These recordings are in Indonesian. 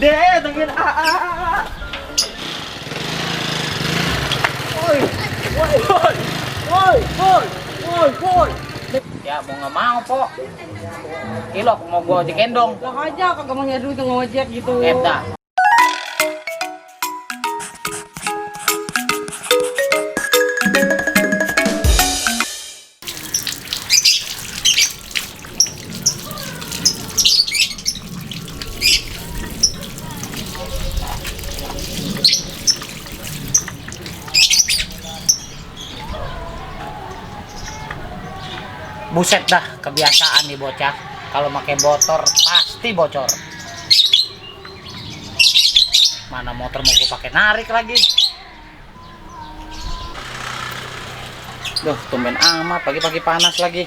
Deh, tengin Woi, woi, woi, woi, woi, woi, woi. Ya mau nggak mau po. Kilo mau gua ojek gendong. Lah aja kagak mau nyari duit ngojek gitu. Dah. Buset dah, kebiasaan nih bocah. Kalau pakai motor pasti bocor. Mana motor mau gue pakai narik lagi. Duh, tumben amat pagi-pagi panas lagi.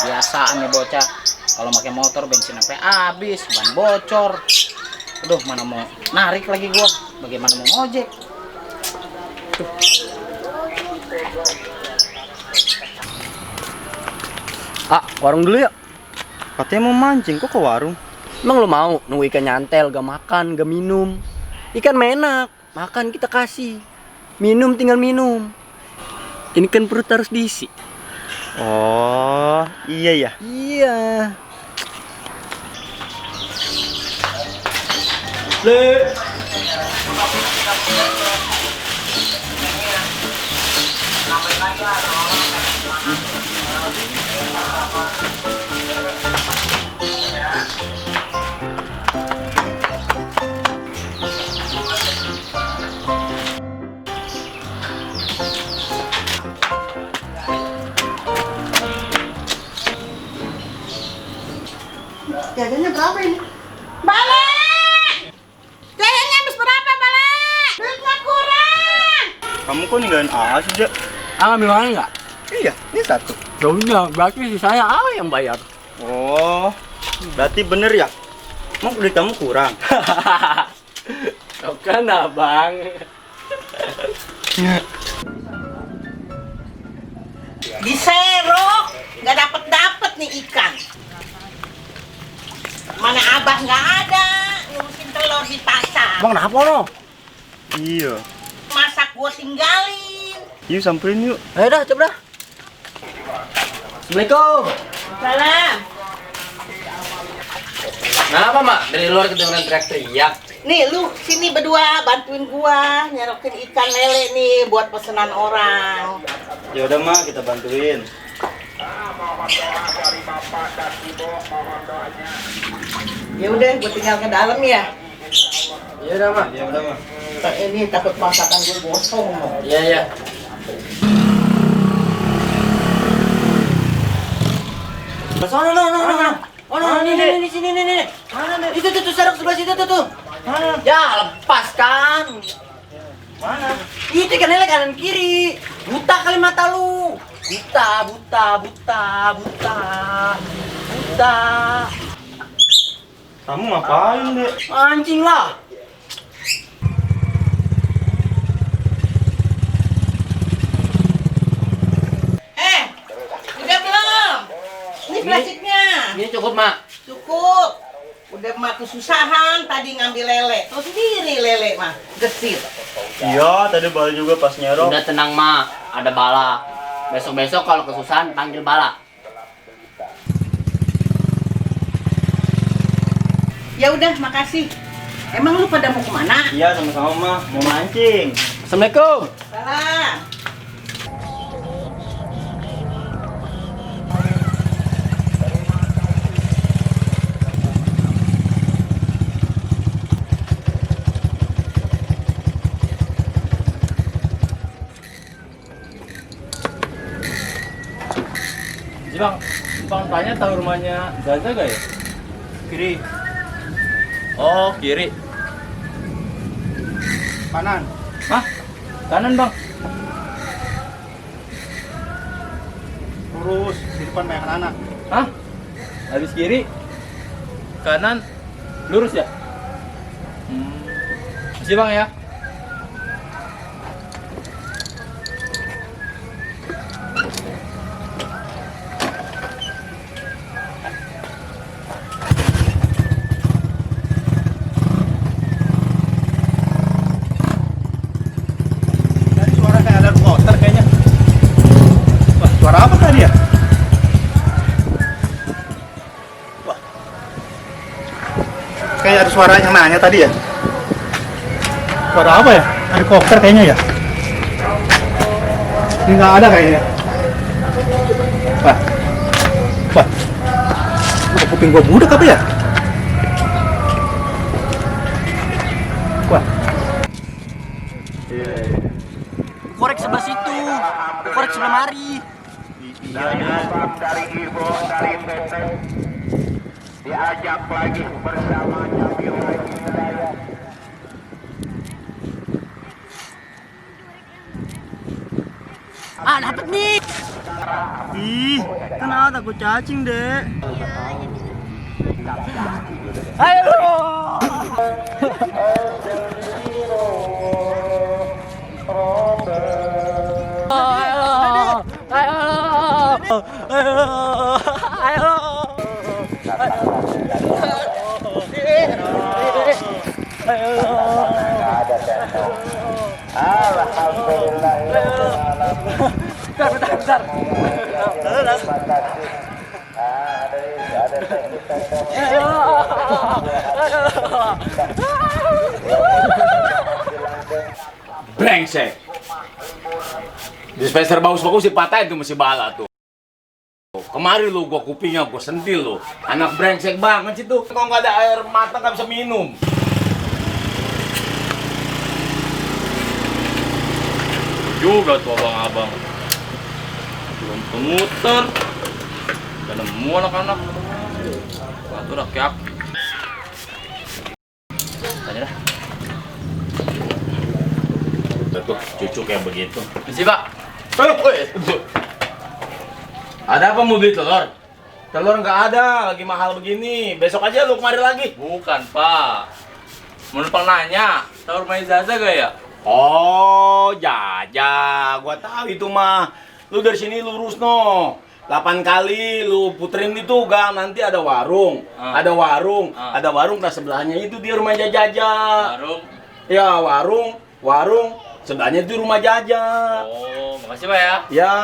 Biasaan nih bocah. Kalau pakai motor bensin sampai habis, ban bocor. Aduh, mana mau narik lagi gua. Bagaimana mau ngojek? Ah, warung dulu ya. Katanya mau mancing, kok ke warung? Emang lo mau nunggu ikan nyantel, gak makan, gak minum? Ikan menak, makan kita kasih. Minum tinggal minum. Ini kan perut harus diisi. Oh, iya ya? Iya. Le. Jajannya berapa ini? Balik! Jajannya habis berapa, Balik? Duitnya kurang! Kamu kok ninggalin A sih, Jak? Ngambil mana nggak? Iya, ini satu. Ya udah, berarti si saya yang bayar. Oh, berarti bener ya? Emang duit kamu kurang? Kan abang. Diserok, nggak dapet nih ikan. Mana abah nggak ada, ngurusin telur di pasar. Bang, kenapa lo? Iya. Masak gua tinggalin. Yuk samperin yuk. Ayo dah, coba dah. Assalamualaikum. Salam. Kenapa, Mak? Dari luar kedengeran teriak-teriak. Nih lu sini berdua bantuin gua nyerokin ikan lele nih buat pesanan orang. Ya udah, Ma, kita bantuin. Ya udah, gua tinggal ke dalam ya. Iya dah, Mak. Ya udah, Ma. Ini takut masakan gua gosong. Iya, iya. Sana, no. Oh, ini sini. Mana, Nek? Itu tuh serok sebelah situ tuh. Mana? Ya, lepaskan. Mana? Itu kan lele kanan kiri. Buta kali mata lu. Buta. Kamu ngapain, Dek? Anjing lah. Udah belum? Ini plastiknya. Ini cukup, Mak. Cukup. Udah mah kesusahan tadi ngambil lele. Tahu sendiri lele mah gesit. Iya, tadi balik juga pas nyerok. Udah tenang, Mak. Ada bala. Besok-besok kalau kesusahan panggil bala. Ya udah, makasih. Emang lu pada mau kemana? Iya, sama-sama, Ma. Mau mancing. Assalamualaikum. Salam. Bang tanya tahu rumahnya Zaza gak ya? Kiri, Oh, kiri. kanan. Hah? Kanan, Bang. Lurus, di depan banyak anak. Hah? Habis kiri, kanan, lurus ya? Masih Bang ya? suara yang nanya tadi ya? Suara apa ya? Helikopter kayaknya ya? Ini nggak ada kayaknya. Wah, wah, udah kuping gua budak apa ya? Wah, Korek sebelah situ. Korek sebelah mari. Ah, dapet nih. Ih, kenapa takut cacing, Dek? Ayo. Brengsek. Dispenser bagus si patah itu masih bala tuh. Kemarin lu gua kupingnya gua sentil lu. Anak brengsek banget sih tuh. Kalau nggak ada air mata nggak bisa minum. Juga tuh abang-abang. Belum kemuter. Udah nemu anak-anak. Batu rakyat. Tanya dah. Tuh, cucu kayak begitu. Misi, Pak. Ada apa mau beli telur? Telur nggak ada, lagi mahal begini. Besok aja lu kemari lagi. Bukan, Pak. Menurut Pak nanya, tahu rumahnya Zaza gak ya? Oh, Jaja. Gua tahu itu mah. Lu dari sini lurus no. 8 kali lu puterin itu gang, nanti ada warung. Ada warung. Ada warung, nah sebelahnya itu dia rumah Jaja. Warung. Ya, warung. Sebelahnya itu rumah Jaja. Oh, makasih Pak ya. Ya.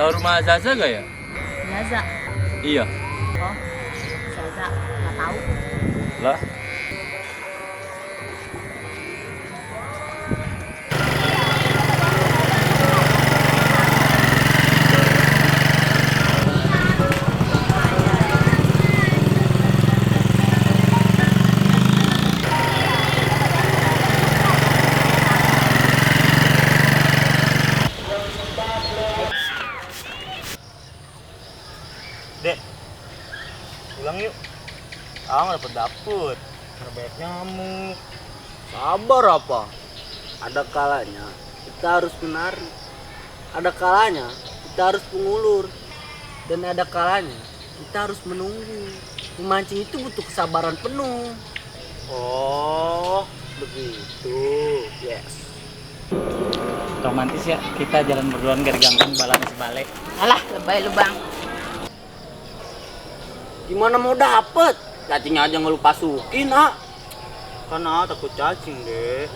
Tahu rumah Zaza gak ya? Zaza. Iya. Oh, Zaza. Nggak tahu. Lah. Dek, pulang yuk. Nggak dapet. Banyak nyamuk. Sabar apa? Ada kalanya kita harus menari. Ada kalanya kita harus mengulur. Dan ada kalanya kita harus menunggu. Memancing itu butuh kesabaran penuh. Oh, begitu. Yes. Romantis ya, kita jalan berduaan gak digangguin balanya sebalik. Alah, lebay lu bang. Gimana mau dapet? Cacing aja nggak lu pasukin, ah. Karena takut cacing, deh.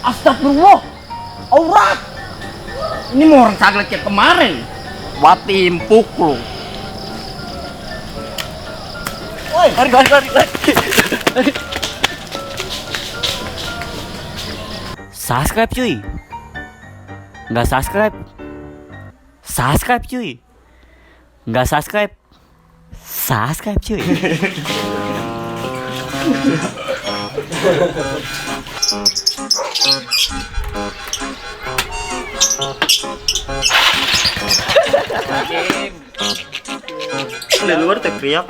Astagfirullah. Aurat. Ini mau orang saglet kayak kemarin. Watimpuk lu. Woi, lari. Subscribe cuy. Nggak subscribe. Subscribe cuy. Nggak subscribe. Subscribe cuy. Di luar teriak.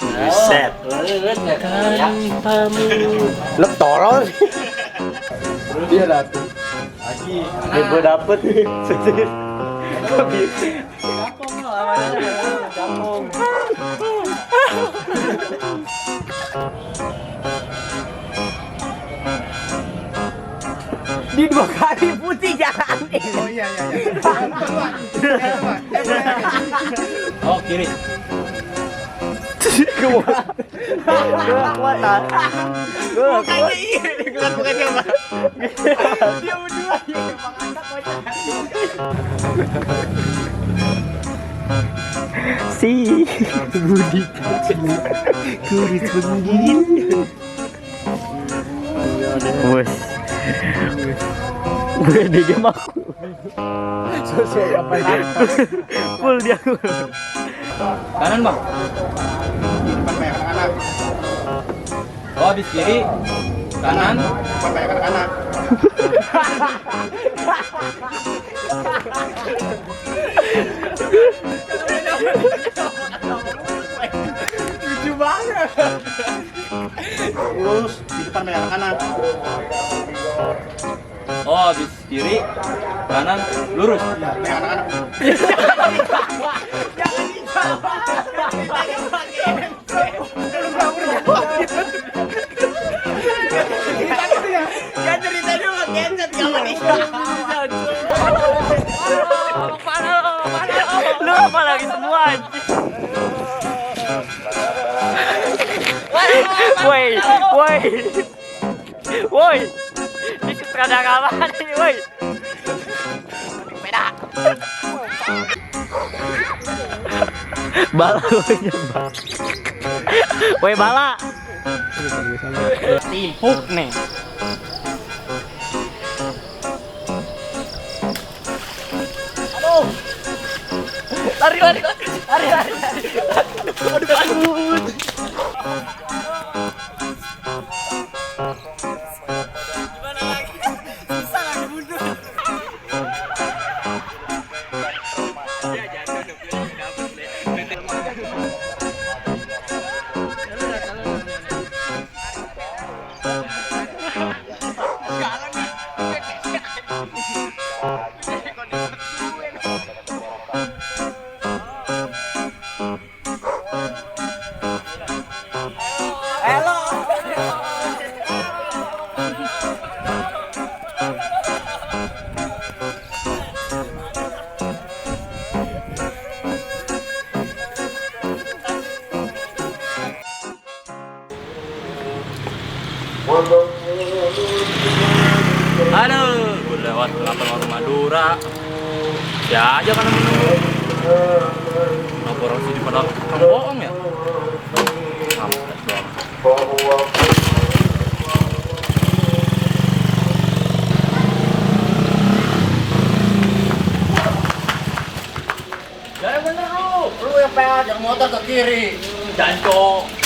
Buset. Lu tolol. Dia datang. Gue dapet. Di 2 kali putih jalan. Oh iya. Oh, kiri. Kuat. Gue kuat. Bukannya iya, bukannya apa? Dia berdua ya, emang anak si Budi kuris begini. Wes. Gue di game aku. Sosial apa ini? Full dia. Kanan, Bang. Di depan banyak anak-anak. Oh, habis kiri. Kanan. Depan banyak anak-anak. Lucu banget. Lurus di depan banyak anak-anak. Oh, habis kiri. Kanan, lurus. Banyak anak-anak. Kan ceritanya mah gencet kawan ini. Lu apa lagi semua anjing? Woi. Ini sutradara apa ini, woi? Beda. Bala nyoba. Woi, bala. Timpuk nih. Aduh. Lari. Aduh. Aduh, gue lewat kenapa warung Madura. Ya aja kan menunggu. Kenapa orang sini pada tukang bohong ya? Mampet doang. Ya bener lu yang peat, yang motor ke kiri. Jancok.